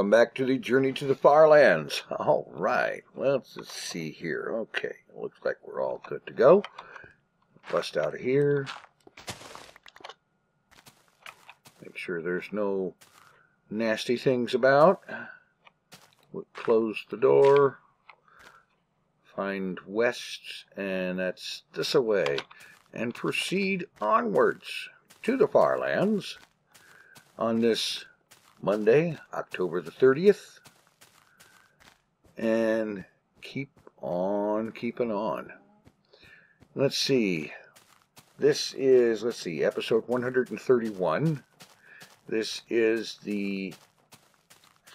Welcome back to the Journey to the FarLands. All right, let's see here. Okay, looks like we're all good to go. Bust out of here. Make sure there's no nasty things about. We'll close the door. Find west, and that's this away. And proceed onwards to the FarLands on this Monday, October the 30th, and keep on keeping on. Let's see. This is, episode 131. This is the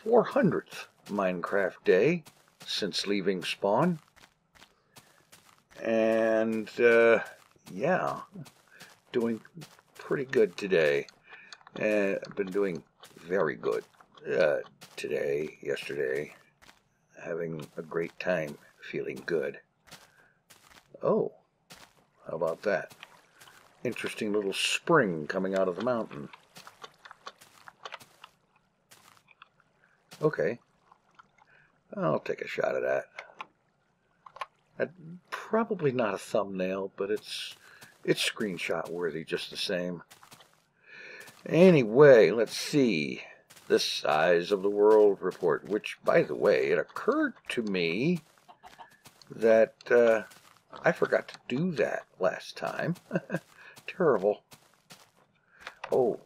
400th Minecraft day since leaving spawn. And, yeah, doing pretty good today. I've been doing very good today, yesterday, having a great time, feeling good. Oh, how about that? Interesting little spring coming out of the mountain. Okay, I'll take a shot of that. Probably not a thumbnail, but it's screenshot worthy just the same. Anyway, let's see. The size of the world report, which, by the way, it occurred to me that I forgot to do that last time. Terrible. Oh,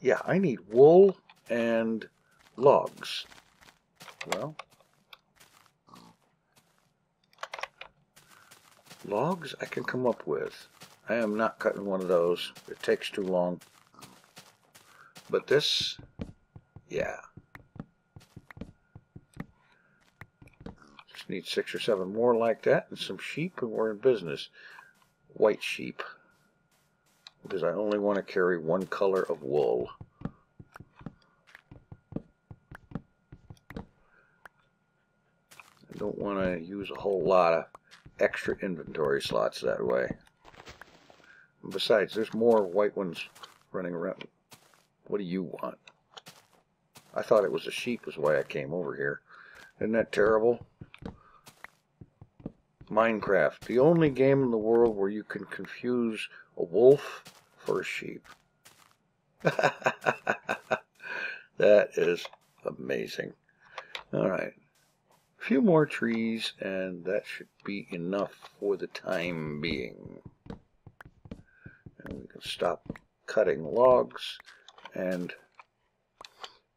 yeah, I need wool and logs. Well, logs I can come up with. I am not cutting one of those. It takes too long. But this, yeah. Just need 6 or 7 more like that and some sheep, and we're in business. White sheep. Because I only want to carry one color of wool. I don't want to use a whole lot of extra inventory slots that way. And besides, there's more white ones running around. What do you want? I thought it was a sheep is why I came over here. Isn't that terrible? Minecraft, the only game in the world where you can confuse a wolf for a sheep. That is amazing. Alright. A few more trees, and that should be enough for the time being. And we can stop cutting logs and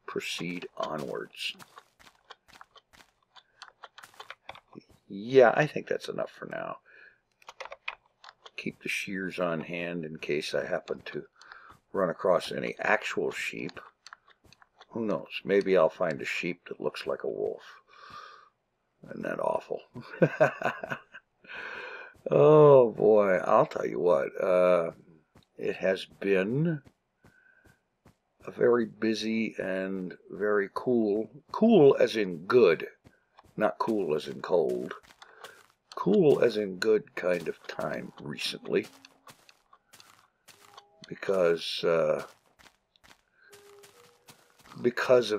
proceed onwards. Yeah, I think that's enough for now. Keep the shears on hand in case I happen to run across any actual sheep. Who knows? Maybe I'll find a sheep that looks like a wolf. Isn't that awful? Oh boy, I'll tell you what. It has been a very busy and very cool as in good, not cool as in cold, cool as in good kind of time recently, because of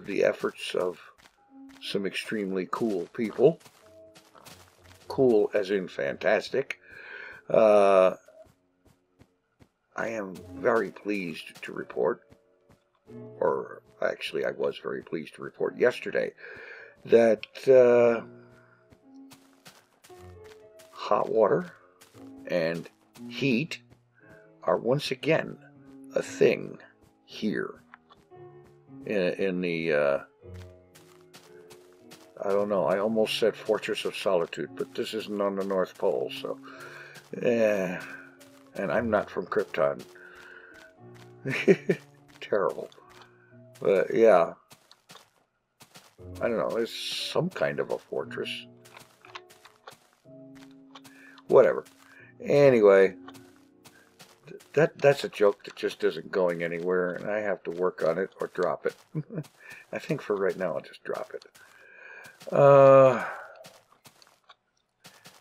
the efforts of some extremely cool people, cool as in fantastic. I am very pleased to report, or actually I was very pleased to report yesterday, that hot water and heat are once again a thing here in the I don't know, I almost said Fortress of Solitude, but this isn't on the North Pole, so and I'm not from Krypton. Terrible. But yeah, I don't know, it's some kind of a fortress. Whatever. Anyway, that's a joke that just isn't going anywhere, and I have to work on it or drop it. I think for right now I'll just drop it.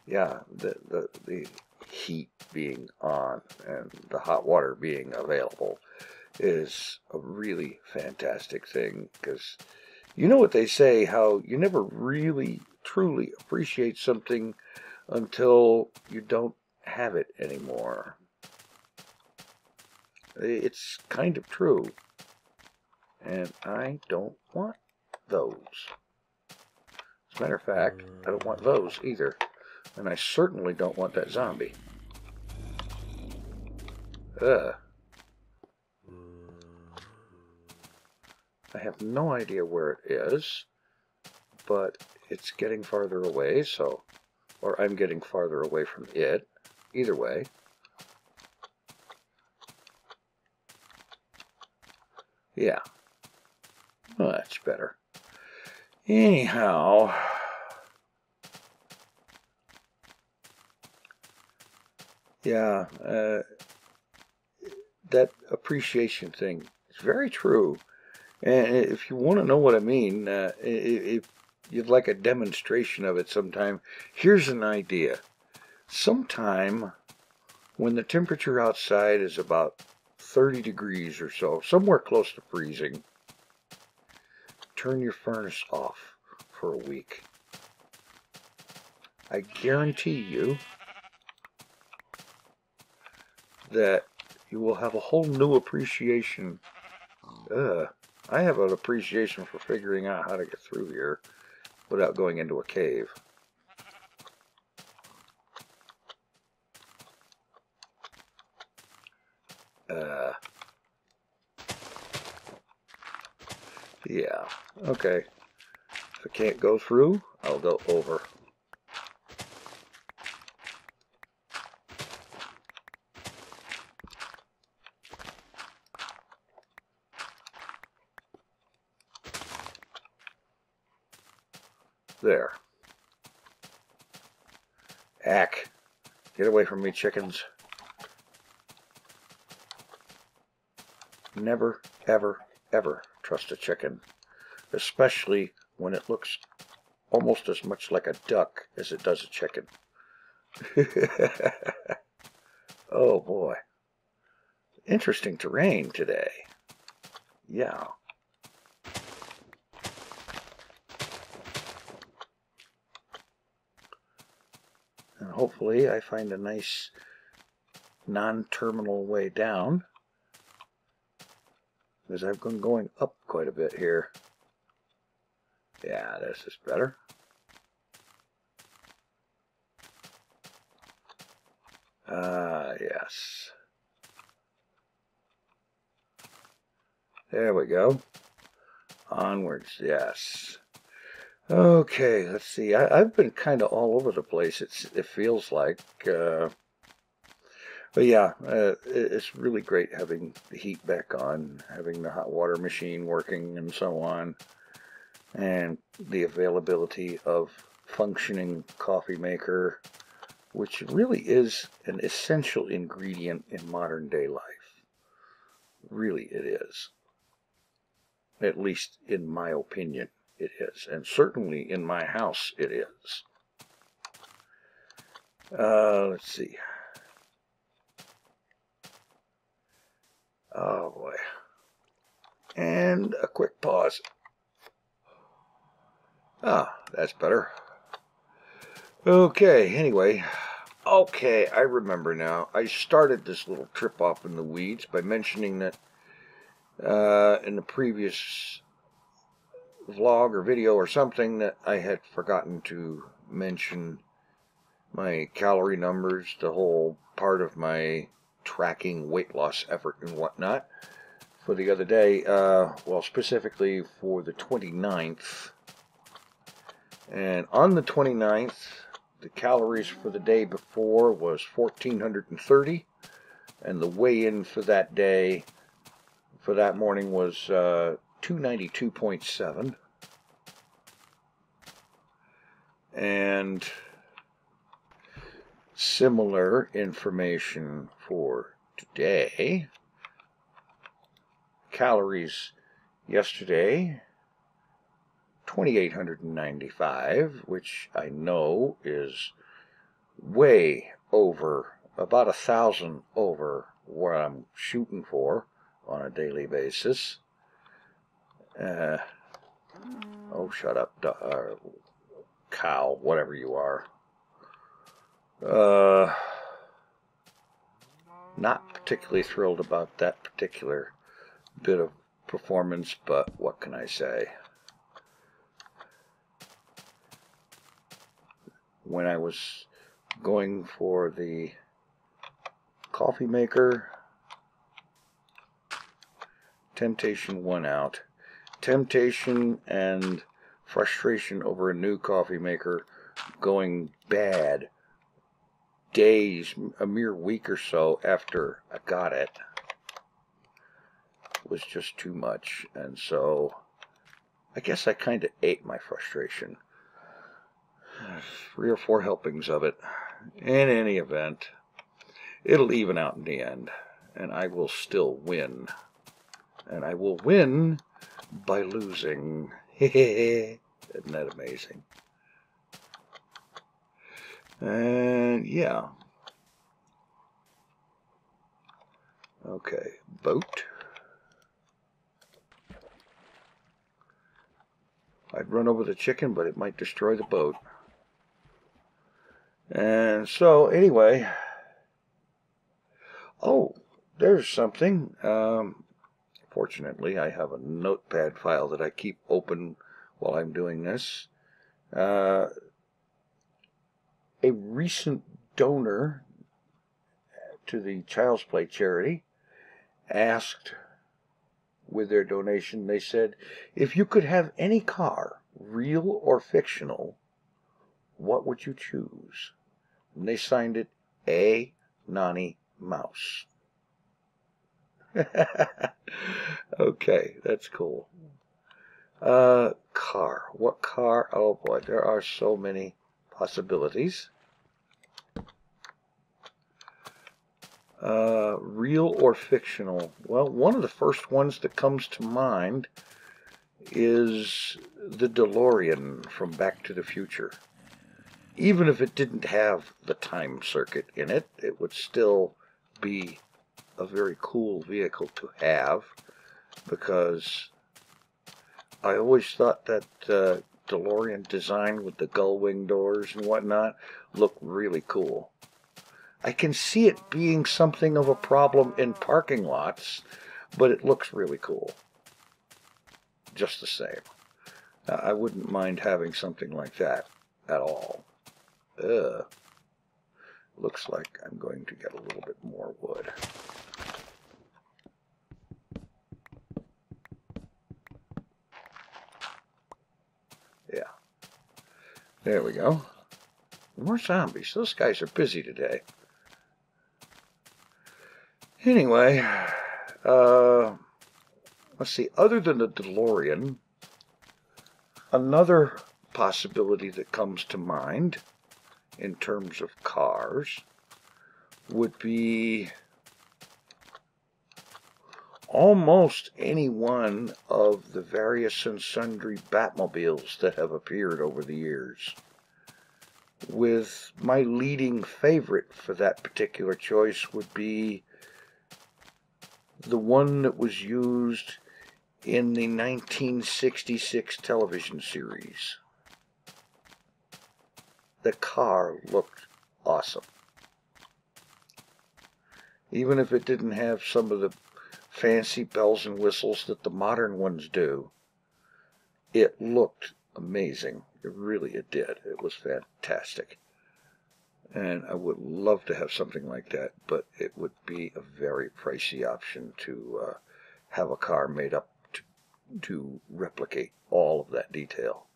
Yeah, the heat being on and the hot water being available is a really fantastic thing, because You know what they say, how you never really, truly appreciate something until you don't have it anymore. It's kind of true. And I don't want those. As a matter of fact, I don't want those either. And I certainly don't want that zombie. Ugh. I have no idea where it is, but it's getting farther away, so... Or I'm getting farther away from it. Either way. Yeah. Well, that's better. Anyhow... Yeah, that appreciation thing is very true. And if you want to know what I mean, if you'd like a demonstration of it sometime, here's an idea. Sometime when the temperature outside is about 30 degrees or so, somewhere close to freezing, turn your furnace off for a week. I guarantee you that you will have a whole new appreciation. I have an appreciation for figuring out how to get through here without going into a cave. Yeah, okay. If I can't go through, I'll go over. There. Ack. Get away from me, chickens. Never, ever, ever trust a chicken. Especially when it looks almost as much like a duck as it does a chicken. Oh boy. Interesting terrain today. Yeah. And hopefully I find a nice non-terminal way down, because I've been going up quite a bit here. Yeah, this is better. Yes. There we go. Onwards, yes. Okay, let's see. I've been kind of all over the place, it feels like. But yeah, it's really great having the heat back on, having the hot water machine working and so on, and the availability of functioning coffee maker, which really is an essential ingredient in modern day life. Really it is. At least in my opinion, it is. And certainly in my house, it is. Let's see. Oh boy. And a quick pause. Ah, that's better. Okay, anyway. Okay, I remember now. I started this little trip off in the weeds by mentioning that in the previous vlog or video or something that I had forgotten to mention my calorie numbers, the whole part of my tracking weight loss effort and whatnot for the other day, well, specifically for the 29th. And on the 29th, the calories for the day before was 1,430, and the weigh-in for that day, for that morning, was 292.7. And similar information for today. Calories yesterday, 2,895, which I know is way over, about 1,000 over what I'm shooting for on a daily basis. Oh, shut up, cow, whatever you are. Not particularly thrilled about that particular bit of performance, but what can I say? When I was going for the coffee maker, temptation won out. Temptation and frustration over a new coffee maker going bad days, a mere week or so after I got it, was just too much. And so I guess I kind of ate my frustration. 3 or 4 helpings of it. In any event, it'll even out in the end, and I will still win. And I will win by losing. Isn't that amazing? And yeah. Okay, boat. I'd run over the chicken, but it might destroy the boat. And so, anyway. Oh, there's something. Fortunately, I have a notepad file that I keep open while I'm doing this. A recent donor to the Child's Play charity asked, with their donation, they said, if you could have any car, real or fictional, what would you choose? And they signed it A. Nani Mouse. Okay, that's cool. Car. What car? Oh boy, there are so many possibilities. Real or fictional? Well, one of the first ones that comes to mind is the DeLorean from Back to the Future. Even if it didn't have the time circuit in it, it would still be a very cool vehicle to have, because I always thought that DeLorean design with the gull wing doors and whatnot looked really cool. I can see it being something of a problem in parking lots, but it looks really cool. Just the same. I wouldn't mind having something like that at all. Looks like I'm going to get a little bit more wood. Yeah. There we go. More zombies. Those guys are busy today. Anyway, let's see. Other than the DeLorean, another possibility that comes to mind in terms of cars would be almost any one of the various and sundry Batmobiles that have appeared over the years, with my leading favorite for that particular choice would be the one that was used in the 1966 television series. The car looked awesome. Even if it didn't have some of the fancy bells and whistles that the modern ones do, it looked amazing. It did. It was fantastic. And I would love to have something like that, but it would be a very pricey option to have a car made up to replicate all of that detail.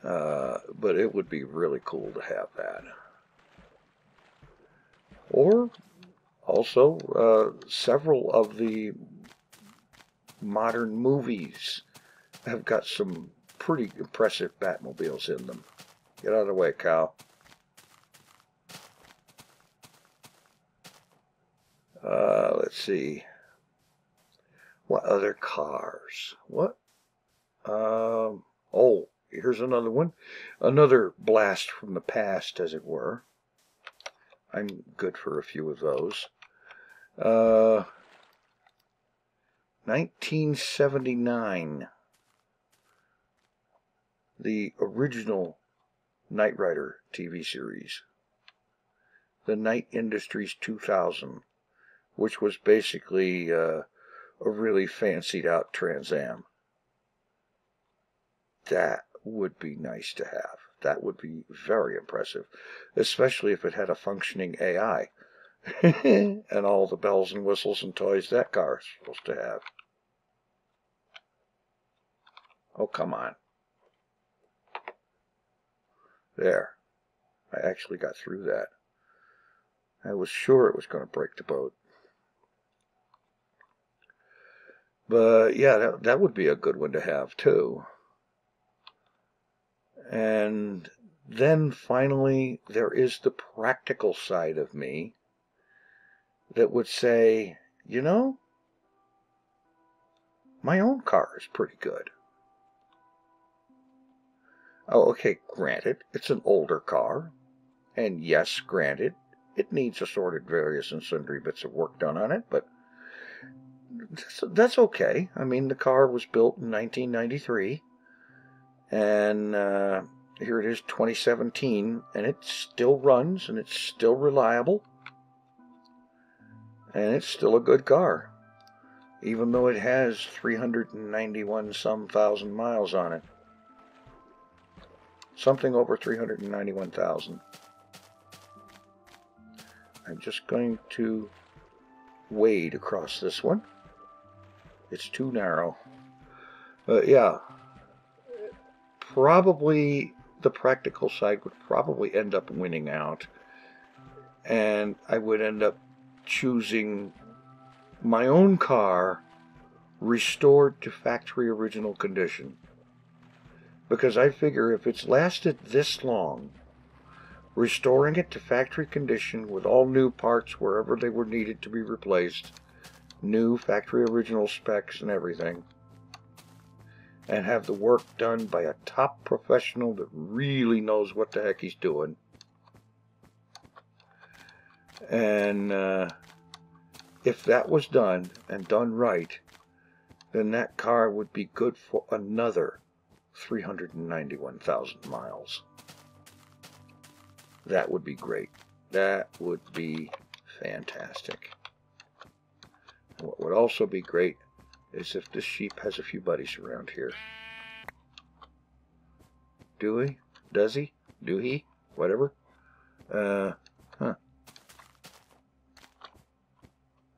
But it would be really cool to have that. Or also, several of the modern movies have got some pretty impressive Batmobiles in them. Get out of the way, cow. Let's see. What other cars? What? Oh, here's another one. Another blast from the past, as it were. I'm good for a few of those. 1979. The original Knight Rider TV series. The Knight Industries 2000, which was basically a really fancied out Trans Am. That would be nice to have. That would be very impressive, especially if it had a functioning AI and all the bells and whistles and toys that car is supposed to have. Oh, come on. There. I actually got through that. I was sure it was going to break the boat. But yeah, that would be a good one to have too. And then finally, there is the practical side of me that would say, you know, my own car is pretty good. Oh, okay, granted, it's an older car. And yes, granted, it needs assorted various and sundry bits of work done on it, but that's okay. I mean, the car was built in 1993, and here it is, 2017, and it still runs, and it's still reliable, and it's still a good car, even though it has 391 some thousand miles on it. Something over 391,000. I'm just going to wade across this one. It's too narrow. Yeah, probably the practical side would probably end up winning out, and I would end up choosing my own car restored to factory original condition, because I figure if it's lasted this long, restoring it to factory condition with all new parts wherever they were needed to be replaced, new factory original specs and everything, and have the work done by a top professional that really knows what the heck he's doing. And if that was done, and done right, then that car would be good for another 391,000 miles. That would be great. That would be fantastic. And what would also be great is if this sheep has a few buddies around here. Do he? Does he? Do he? Whatever.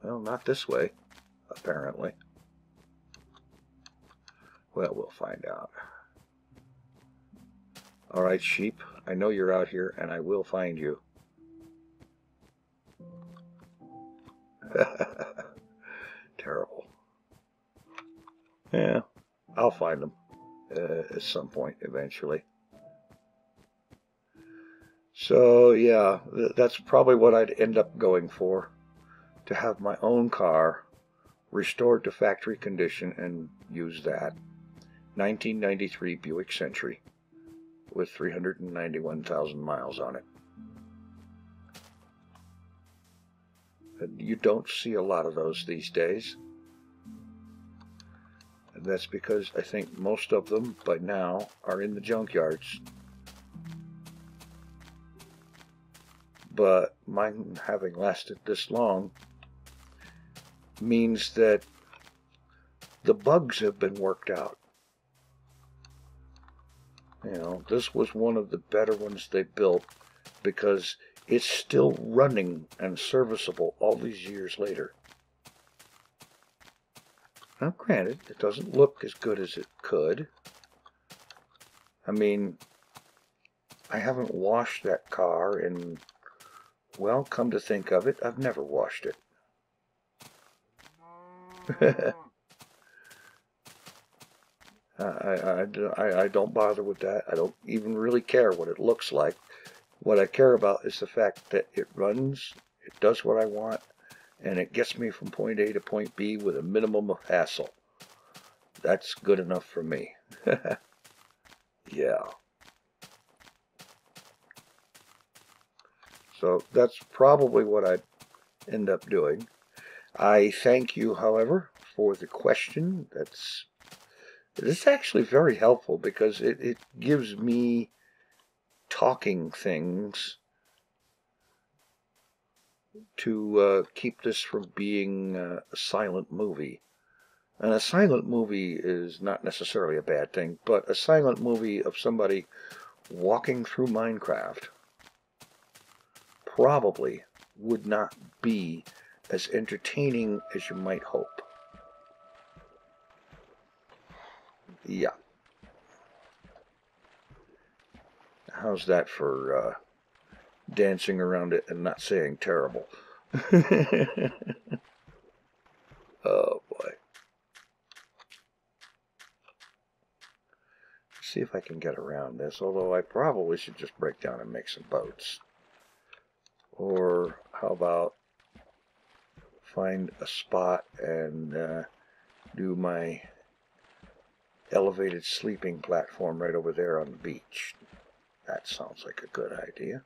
Well, not this way, apparently. Well, we'll find out. All right, sheep, I know you're out here, and I will find you. Terrible. Yeah, I'll find them at some point eventually. So, yeah, that's probably what I'd end up going for. To have my own car restored to factory condition and use that. 1993 Buick Century with 391,000 miles on it. And you don't see a lot of those these days. And that's because I think most of them by now are in the junkyards. But mine having lasted this long means that the bugs have been worked out. You know, this was one of the better ones they built because it's still running and serviceable all these years later. Now, granted, it doesn't look as good as it could. I mean, I haven't washed that car in, well, come to think of it, I've never washed it. I don't bother with that. I don't even really care what it looks like. What I care about is the fact that it runs, it does what I want, and it gets me from point A to point B with a minimum of hassle. That's good enough for me. Yeah. So that's probably what I'd end up doing. I thank you, however, for the question. It's actually very helpful because it gives me talking things to keep this from being a silent movie. And a silent movie is not necessarily a bad thing, but a silent movie of somebody walking through Minecraft probably would not be as entertaining as you might hope. Yeah. How's that for dancing around it and not saying terrible? Oh boy. See if I can get around this, although I probably should just break down and make some boats. Or how about find a spot and do my elevated sleeping platform right over there on the beach. That sounds like a good idea.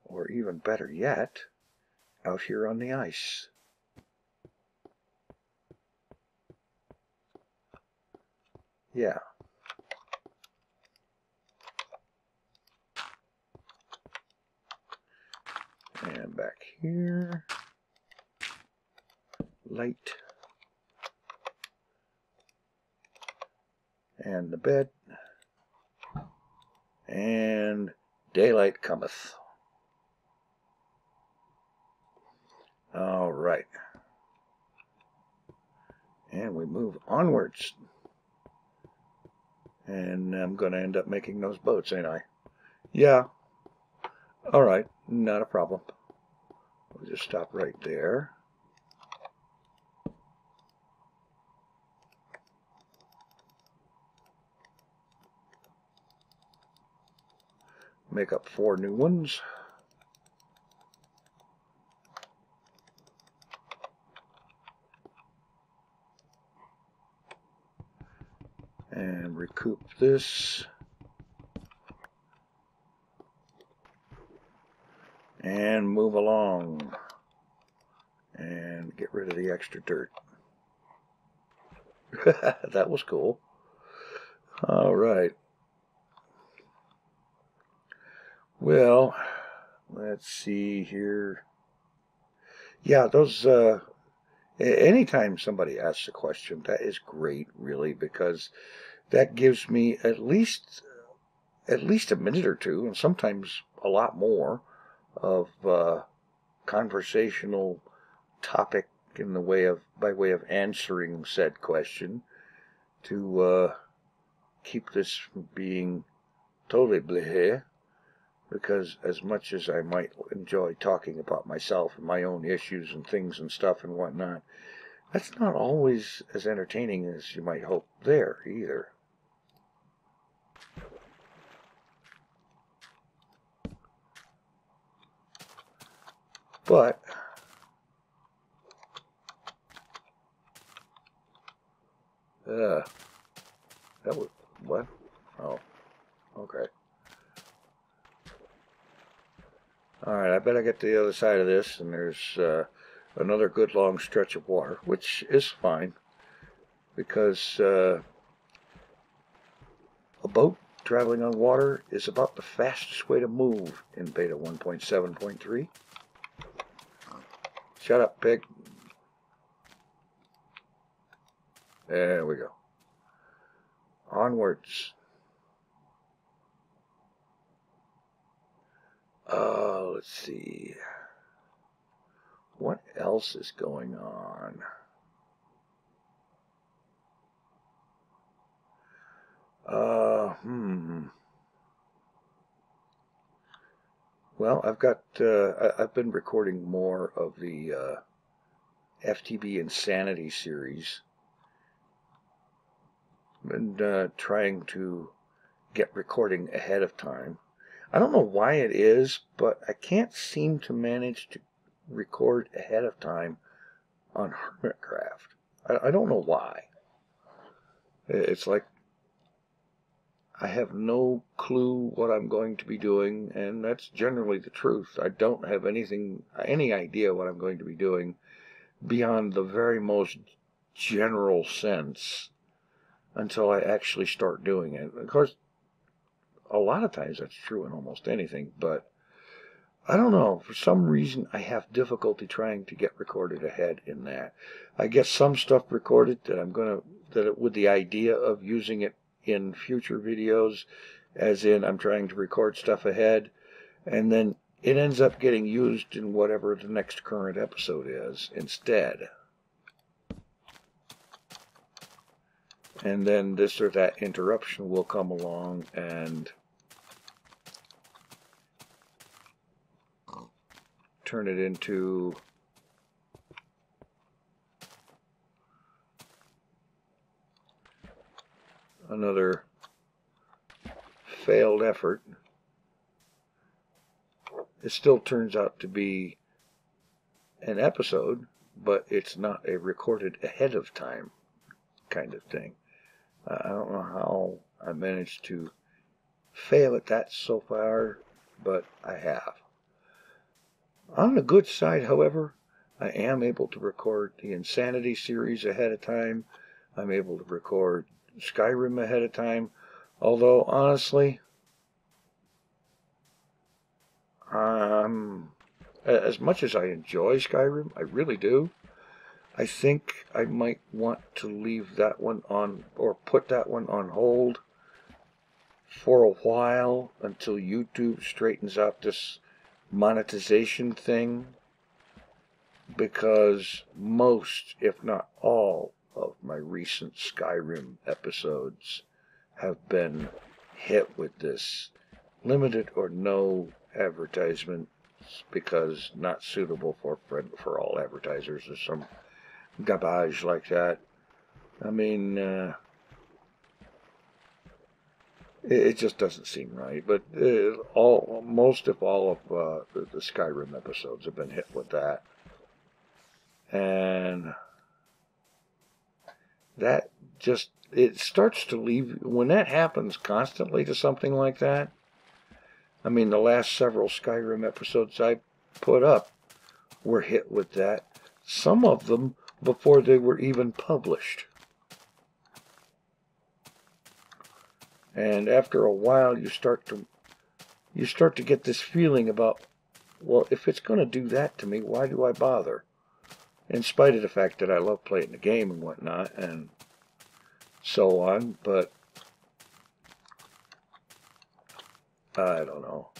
Or even better yet, out here on the ice. Yeah. And back here. Light. And the bed. And daylight cometh. All right. And we move onwards. And I'm going to end up making those boats, ain't I? Yeah. All right. Not a problem. We'll just stop right there. Make up 4 new ones. And recoup this. And move along. And get rid of the extra dirt. That was cool. All right. Well, let's see here. Yeah, those, anytime somebody asks a question, that is great, really, because that gives me at least a minute or two, and sometimes a lot more, of conversational topic in the way of, by way of answering said question, to keep this from being totally bleh. Because as much as I might enjoy talking about myself and my own issues and things and stuff and whatnot, that's not always as entertaining as you might hope there either. But that was what? Oh, okay. All right, I better get to the other side of this, and there's another good long stretch of water, which is fine, because a boat traveling on water is about the fastest way to move in beta 1.7.3. Shut up, pig. There we go. Onwards. Let's see. What else is going on? Well, I've been recording more of the FTB Insanity series. Been trying to get recording ahead of time. I don't know why it is, but I can't seem to manage to record ahead of time on Hermitcraft. I don't know why. It's like I have no clue what I'm going to be doing, and that's generally the truth. I don't have any idea what I'm going to be doing beyond the very most general sense until I actually start doing it. Of course, a lot of times that's true in almost anything, but I don't know. For some reason, I have difficulty trying to get recorded ahead in that. I get some stuff recorded that with the idea of using it in future videos, as in I'm trying to record stuff ahead, and then it ends up getting used in whatever the next current episode is instead. And then this or that interruption will come along and turn it into another failed effort. It still turns out to be an episode, but it's not a recorded ahead of time kind of thing. I don't know how I managed to fail at that so far, but I have. On the good side, however, I am able to record the Insanity series ahead of time. I'm able to record Skyrim ahead of time. Although, honestly, as much as I enjoy Skyrim, I really do, I think I might want to leave that one on, or put that one on hold for a while until YouTube straightens out this monetization thing, because most, if not all, of my recent Skyrim episodes have been hit with this limited or no advertisements because not suitable for all advertisers, or some garbage like that. I mean, it just doesn't seem right. But most if all of the Skyrim episodes have been hit with that, and that just, it starts to leave, when that happens constantly to something like that. I mean, the last several Skyrim episodes I put up were hit with that. Some of them before they were even published. And after a while, you start to get this feeling about, well, if it's going to do that to me, why do I bother? In spite of the fact that I love playing the game and whatnot, and so on, but I don't know.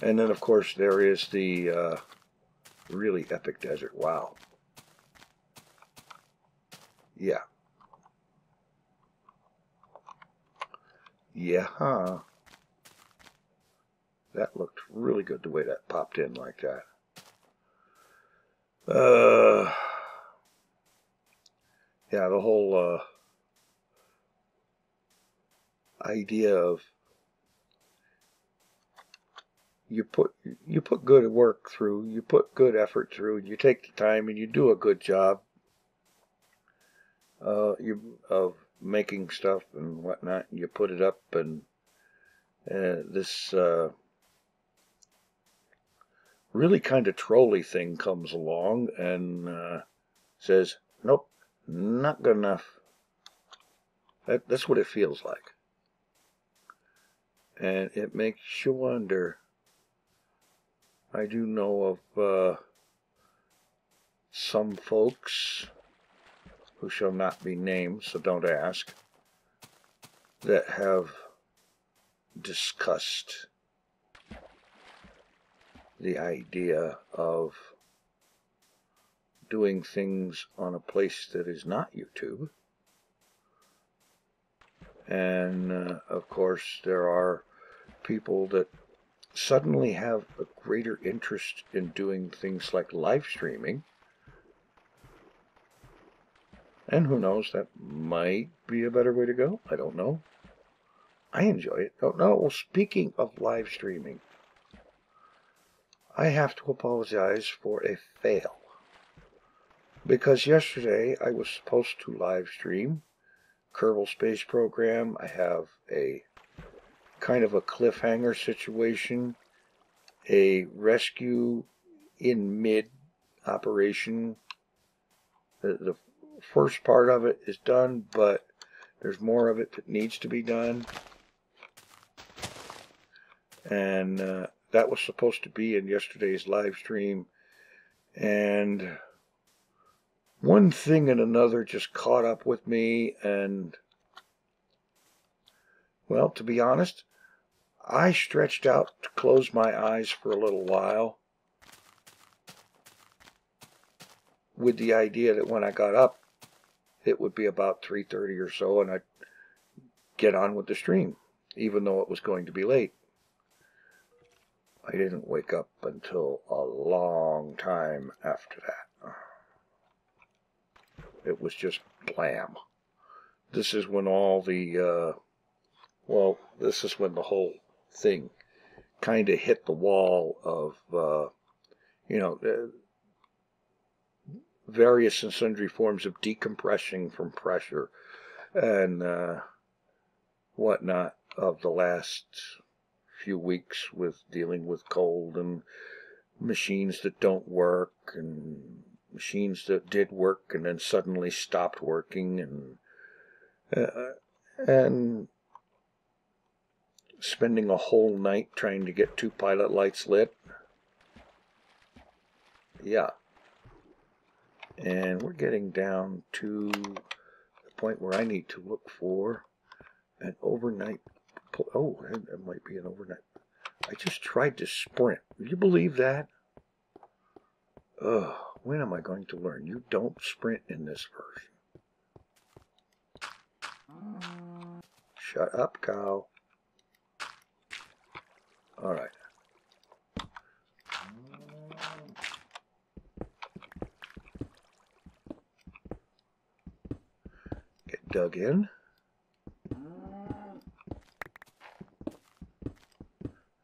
And then, of course, there is the really epic desert. Wow. Yeah. Yeah, huh. That looked really good the way that popped in like that. Yeah, the whole idea of you put good work through, you put good effort through, you take the time and you do a good job of making stuff and whatnot, and you put it up, and this really kind of trolly thing comes along and says, nope, not good enough. That's what it feels like. And it makes you wonder. I do know of some folks, who shall not be named, so don't ask, that have discussed the idea of doing things on a place that is not YouTube. And of course, there are people that suddenly have a greater interest in doing things like live streaming. And who knows, that might be a better way to go. I don't know. I enjoy it. Oh, no, well, speaking of live streaming, I have to apologize for a fail. Because yesterday I was supposed to live stream Kerbal Space Program. I have a kind of a cliffhanger situation, a rescue in mid operation. The first part of it is done, but there's more of it that needs to be done. And that was supposed to be in yesterday's live stream. And one thing and another just caught up with me. And, well, to be honest, I stretched out to close my eyes for a little while with the idea that when I got up, it would be about 3:30 or so, and I'd get on with the stream, even though it was going to be late. I didn't wake up until a long time after that. It was just blam. This is when all the, this is when the whole thing kind of hit the wall of, various and sundry forms of decompressing from pressure and whatnot of the last few weeks with dealing with cold and machines that don't work and machines that did work and then suddenly stopped working and spending a whole night trying to get 2 pilot lights lit. Yeah. And we're getting down to the point where I need to look for an overnight. Oh, it might be an overnight. I just tried to sprint. Will you believe that? Ugh, when am I going to learn? You don't sprint in this version. Shut up, cow. All right. Get dug in.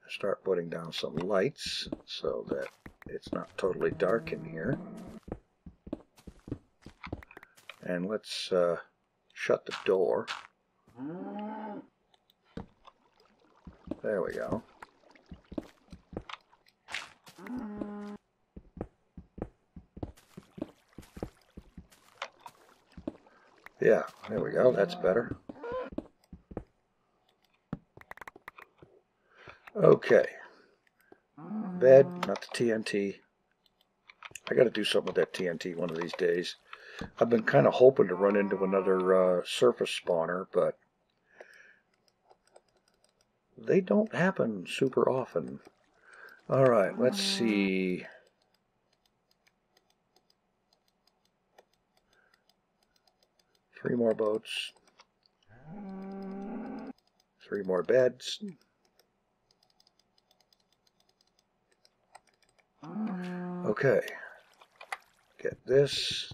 Start putting down some lights so that it's not totally dark in here. And let's shut the door. There we go. Yeah, there we go. That's better. Okay. Bed, not the TNT. I got to do something with that TNT one of these days. I've been kind of hoping to run into another surface spawner, but they don't happen super often. All right, let's see. Three more boats. 3 more beds. Okay. Get this.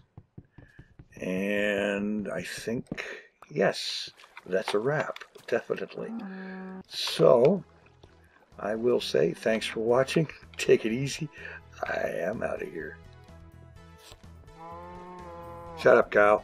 And I think, yes, that's a wrap. Definitely. So, I will say thanks for watching. Take it easy. I am out of here. Shut up, cow.